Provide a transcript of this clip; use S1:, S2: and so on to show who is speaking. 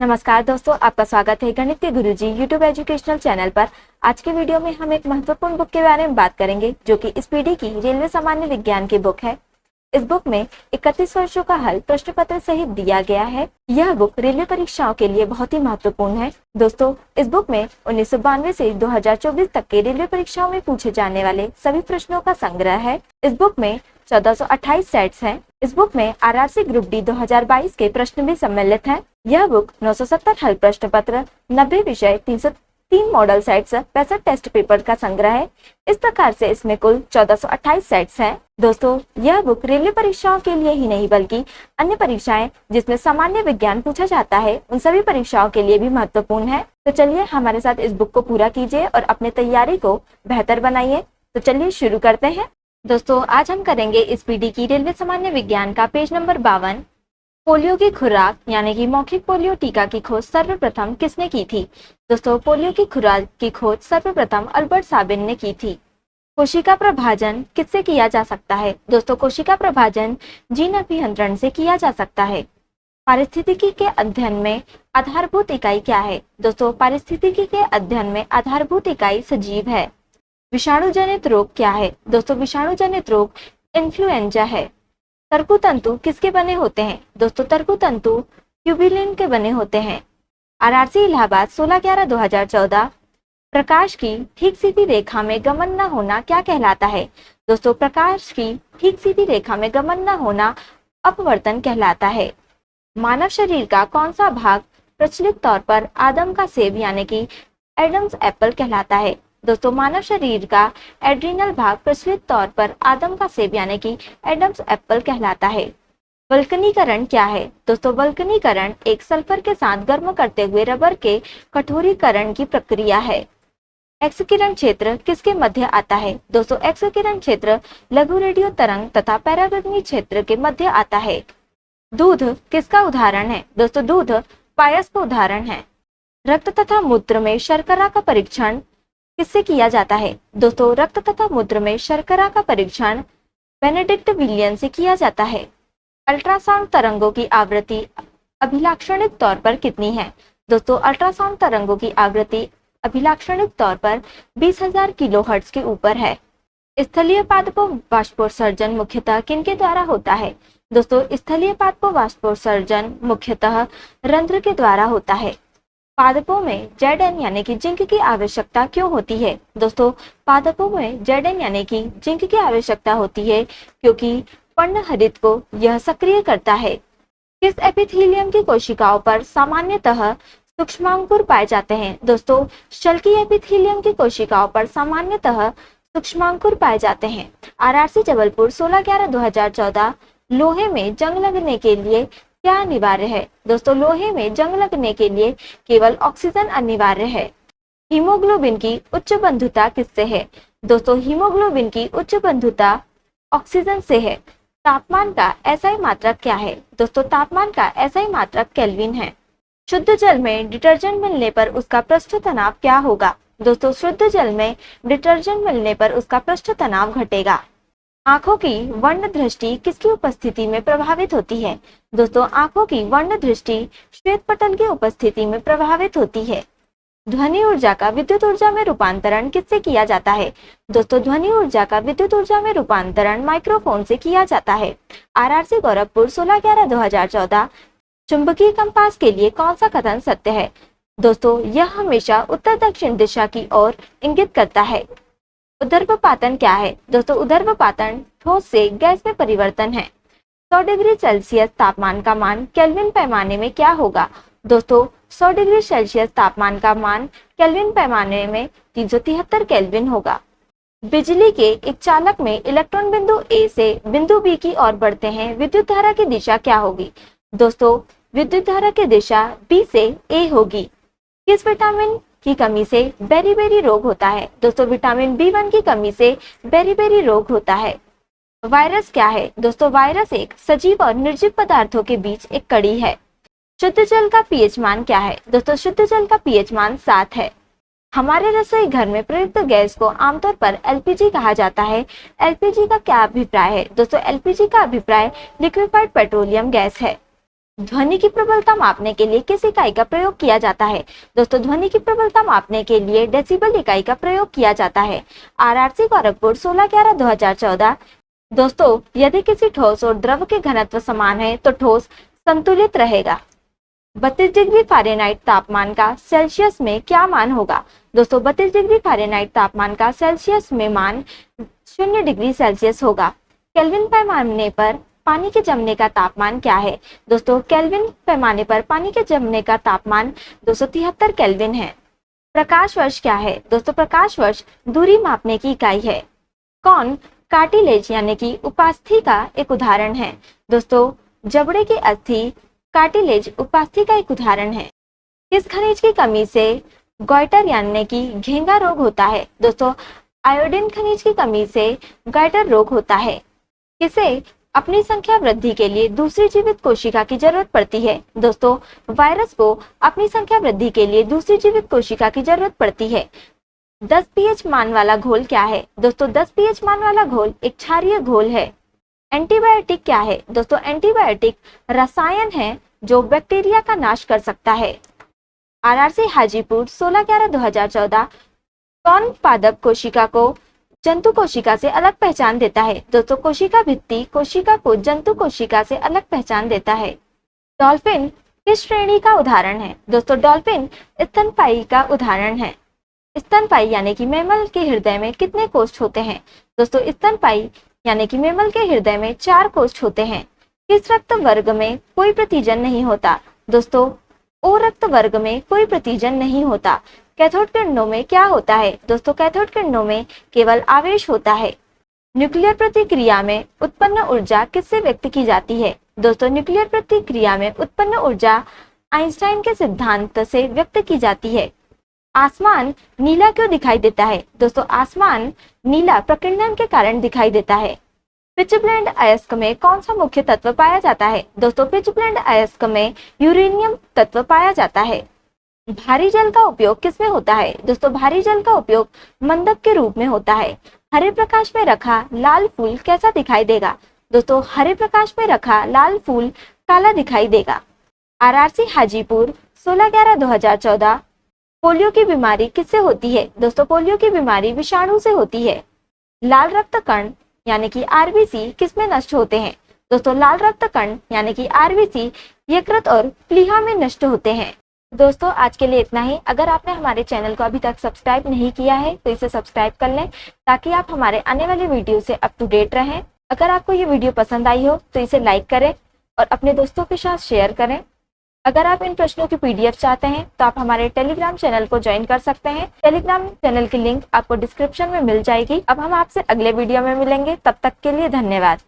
S1: नमस्कार दोस्तों, आपका स्वागत है गणित के गुरुजी यूट्यूब एजुकेशनल चैनल पर। आज के वीडियो में हम एक महत्वपूर्ण बुक के बारे में बात करेंगे जो कि इस पीढ़ी की रेलवे सामान्य विज्ञान की बुक है। इस बुक में 31 वर्षों का हल प्रश्न पत्र सहित दिया गया है। यह बुक रेलवे परीक्षाओं के लिए बहुत ही महत्वपूर्ण है। दोस्तों, इस बुक में 1992 से 2024 तक के रेलवे परीक्षाओं में पूछे जाने वाले सभी प्रश्नों का संग्रह है। इस बुक में 1428 सेट्स हैं। इस बुक में आरआरसी ग्रुप डी 2022 के प्रश्न भी सम्मिलित हैं। यह बुक 970 हल प्रश्न पत्र, 90 विषय, 303 मॉडल सेट्स, 65 टेस्ट पेपर का संग्रह है। इस प्रकार से इसमें कुल 1428 सेट्स हैं। दोस्तों, यह बुक रेलवे परीक्षाओं के लिए ही नहीं बल्कि अन्य परीक्षाएं जिसमें सामान्य विज्ञान पूछा जाता है उन सभी परीक्षाओं के लिए भी महत्वपूर्ण है। तो चलिए हमारे साथ इस बुक को पूरा कीजिए और अपने तैयारी को बेहतर बनाइए। तो चलिए शुरू करते हैं। दोस्तों, आज हम करेंगे इस पीढ़ी की रेलवे सामान्य विज्ञान का पेज नंबर 52। पोलियो की खुराक यानी कि मौखिक पोलियो टीका की खोज सर्वप्रथम किसने की थी? दोस्तों, पोलियो की खुराक की खोज सर्वप्रथम अल्बर्ट साबिन ने की थी। कोशिका प्रभाजन किससे किया जा सकता है? दोस्तों, कोशिका प्रभाजन जीन अभियंत्रण से किया जा सकता है। पारिस्थितिकी के अध्ययन में आधारभूत इकाई क्या है? दोस्तों, पारिस्थितिकी के अध्ययन में आधारभूत इकाई सजीव है। विषाणु जनित रोग क्या है? दोस्तों, विषाणु जनित रोग इन्फ्लुएंजा है। तर्कुतंतु किसके बने होते हैं? दोस्तों, तर्कुतंतु ट्यूबिलिन के बने होते हैं। आरआरसी इलाहाबाद 16/11/2014। प्रकाश की ठीक सीधी रेखा में गमन न होना क्या कहलाता है? दोस्तों, प्रकाश की ठीक सीधी रेखा में गमन न होना अपवर्तन कहलाता है। मानव शरीर का कौन सा भाग प्रचलित तौर पर आदम का सेब यानी कि एडम्स एप्पल कहलाता है? दोस्तों, मानव शरीर का एड्रिनल भाग प्रचलित तौर पर आदम का सेब यानी कि एडम्स एप्पल कहलाता है। वल्कनीकरण क्या है? दोस्तों, वल्कनीकरण एक सल्फर के साथ गर्म करते हुए रबर के कठोरीकरण की प्रक्रिया है। एक्स किरण क्षेत्र किसके मध्य आता है? दोस्तों, एक्स किरण क्षेत्र लघु रेडियो तरंग तथा पराबैंगनी क्षेत्र के मध्य आता है। दूध किसका उदाहरण है? दोस्तों, दूध पायस का उदाहरण है। रक्त तथा मूत्र में शर्करा का परीक्षण किससे किया जाता है? दोस्तों, रक्त तथा मूत्र में शर्करा का परीक्षण बेनेडिक्ट विलियन से किया जाता है। अल्ट्रासाउंड तरंगों की आवृत्ति अभिलाक्षणिक तौर पर कितनी है? दोस्तों, अल्ट्रासाउंड तरंगों की आवृत्ति अभिलाक्षणिक तौर पर 20,000 किलोहर्ट्ज के ऊपर है। स्थलीय पादपों वाष्पोत्सर्जन मुख्यतः किनके द्वारा होता है? दोस्तों, स्थलीय पादपों वाष्पोत्सर्जन मुख्यतः रंध्र के द्वारा होता है। पादपों में Zn यानी कि जिंक की आवश्यकता क्यों होती है? दोस्तों, पादपों में Zn यानी कि जिंक की आवश्यकता होती है क्योंकि पर्णहरित को यह सक्रिय करता है। किस एपिथेलियम की कोशिकाओं पर सामान्यतः सूक्ष्मांकुर पाए जाते हैं? दोस्तों, शल्की एपिथेलियम की कोशिकाओं पर सामान्यतः सूक्ष्मांकुर पाए जाते हैं। आरआरसी जबलपुर 16/11/2014। लोहे में जंग लगने के लिए क्या अनिवार्य है? दोस्तों, लोहे में जंग लगने के लिए केवल ऑक्सीजन अनिवार्य है। हीमोग्लोबिन की उच्च बंधुता किससे है? दोस्तों, हीमोग्लोबिन की उच्च बंधुता ऑक्सीजन से है। तापमान का एसआई मात्रक क्या है? दोस्तों, तापमान का एसआई मात्रक केल्विन है। शुद्ध जल में डिटर्जेंट मिलने पर उसका पृष्ठ तनाव क्या होगा? दोस्तों, शुद्ध जल में डिटर्जेंट मिलने पर उसका पृष्ठ तनाव घटेगा। आंखों की वर्ण दृष्टि किसकी उपस्थिति में प्रभावित होती है? दोस्तों, आंखों की वर्ण दृष्टि श्वेत पटल की उपस्थिति में प्रभावित होती है। ध्वनि ऊर्जा का विद्युत ऊर्जा में रूपांतरण किससे किया जाता है? दोस्तों, ध्वनि ऊर्जा का विद्युत ऊर्जा में रूपांतरण माइक्रोफोन से किया जाता है। आरआरसी गोरखपुर 16/11/2014। चुंबकीय कंपास के लिए कौन सा कथन सत्य है? दोस्तों, यह हमेशा उत्तर दक्षिण दिशा की ओर इंगित करता है। ऊर्ध्वपातन क्या है? दोस्तों, ऊर्ध्वपातन ठोस से गैस में परिवर्तन है। 100 डिग्री सेल्सियस तापमान का मान केल्विन पैमाने में क्या होगा? दोस्तों, 100 डिग्री सेल्सियस तापमान का मान केल्विन पैमाने में 373 केल्विन होगा। बिजली के एक चालक में इलेक्ट्रॉन बिंदु ए से बिंदु बी की ओर बढ़ते हैं, विद्युत धारा की दिशा क्या होगी? दोस्तों, विद्युत धारा की दिशा बी से ए होगी। किस विटामिन की कमी से बेरी-बेरी रोग होता है? दोस्तों, विटामिन B1 की कमी से बेरी-बेरी रोग होता है। वायरस क्या है? दोस्तों, वायरस एक सजीव और निर्जीव पदार्थों के बीच एक कड़ी है। शुद्ध जल का पीएच मान क्या है? दोस्तों, शुद्ध जल का पीएच मान 7 है। हमारे रसोई घर में प्रयुक्त गैस को आमतौर पर एलपीजी कहा जाता है। एलपीजी का क्या अभिप्राय है? दोस्तों, एलपीजी का अभिप्राय लिक्विफाइड पेट्रोलियम गैस है। ध्वनि की प्रबलता मापने के लिए किस इकाई का प्रयोग किया जाता है? दोस्तों ध्वनि की प्रबलता मापने के लिए डेसिबल इकाई का प्रयोग किया जाता है। आरआरसी गोरखपुर 16/11/2014। दोस्तों यदि किसी ठोस और द्रव के घनत्व समान है तो ठोस संतुलित रहेगा। 32 डिग्री फ़ारेनहाइट तापमान का सेल्सियस में क्या मान होगा? दोस्तों 32 डिग्री फ़ारेनहाइट तापमान का सेल्सियस में मान 0 डिग्री सेल्सियस होगा। केल्विन पैमाने पर पानी के जमने का तापमान क्या है? दोस्तों केल्विन पैमाने पर पानी के जमने का तापमान 273 केल्विन है। प्रकाश वर्ष क्या है? दोस्तों प्रकाश वर्ष दूरी मापने की इकाई है। कौन कार्टिलेज यानी कि उपास्थि का एक उदाहरण है? दोस्तों जबड़े की अस्थि कार्टिलेज उपास्थि का एक उदाहरण है। किस खनिज की कमी से गॉइटर यानी कि घेंगा रोग होता है? दोस्तों आयोडीन खनिज की कमी से गॉइटर रोग होता है। किसे अपनी संख्या वृद्धि के लिए दूसरी जीवित कोशिका की जरूरत पड़ती है? दोस्तों वायरस को अपनी संख्या वृद्धि के लिए दूसरी जीवित कोशिका की जरूरत पड़ती है। 10 पीएच मान वाला घोल क्या है? दोस्तों 10 पीएच मान वाला घोल एक क्षारीय घोल है। एंटीबायोटिक क्या है? दोस्तों एंटीबायोटिक रसायन है जो बैक्टीरिया का नाश कर सकता है। आरआरसी हाजीपुर 16/11/2014 कौन पादप कोशिका को जंतु कोशिका से अलग पहचान देता है? दोस्तों कोशिका भित्ति कोशिका को जंतु कोशिका से अलग पहचान देता है। डॉल्फिन किस श्रेणी का उदाहरण है? दोस्तों डॉल्फिन स्तनपायी का उदाहरण है। स्तनपायी यानी कि मैमल के हृदय में कितने कोष्ठ होते हैं? दोस्तों स्तनपायी यानी कि मैमल के हृदय में 4 कोष्ठ होते हैं। किस रक्त वर्ग में कोई प्रतिजन नहीं होता? दोस्तों ओ रक्त वर्ग में कोई प्रतिजन नहीं होता। कैथोड किरणों में क्या होता है? दोस्तों कैथोड किरणों में केवल आवेश होता है। न्यूक्लियर प्रतिक्रिया में उत्पन्न ऊर्जा किससे व्यक्त की जाती है? दोस्तों न्यूक्लियर प्रतिक्रिया में उत्पन्न ऊर्जा आइंस्टाइन के सिद्धांत से व्यक्त की जाती है। आसमान नीला क्यों दिखाई देता है? दोस्तों आसमान नीला प्रकीर्णन के कारण दिखाई देता है। पिचब्लेंड अयस्क में कौन सा मुख्य तत्व पाया जाता है? दोस्तों पिचब्लेंड अयस्क में यूरेनियम तत्व पाया जाता है। भारी जल का उपयोग किसमें होता है? दोस्तों भारी जल का उपयोग मंदक के रूप में होता है। हरे प्रकाश में रखा लाल फूल कैसा दिखाई देगा? दोस्तों हरे प्रकाश में रखा लाल फूल काला दिखाई देगा। आरआरसी हाजीपुर 16/11/2014 पोलियो की बीमारी किससे होती है? दोस्तों पोलियो की बीमारी विषाणु से होती है। लाल रक्त कण यानी कि आरबीसी किसमें नष्ट होते हैं? दोस्तों लाल रक्त कण यानी कि आरबीसी यकृत और प्लीहा में नष्ट होते हैं। दोस्तों आज के लिए इतना ही। अगर आपने हमारे चैनल को अभी तक सब्सक्राइब नहीं किया है तो इसे सब्सक्राइब कर लें ताकि आप हमारे आने वाले वीडियो से अप टू डेट रहें। अगर आपको ये वीडियो पसंद आई हो तो इसे लाइक करें और अपने दोस्तों के साथ शेयर करें। अगर आप इन प्रश्नों की पीडीएफ चाहते हैं तो आप हमारे टेलीग्राम चैनल को ज्वाइन कर सकते हैं। टेलीग्राम चैनल की लिंक आपको डिस्क्रिप्शन में मिल जाएगी। अब हम आपसे अगले वीडियो में मिलेंगे, तब तक के लिए धन्यवाद।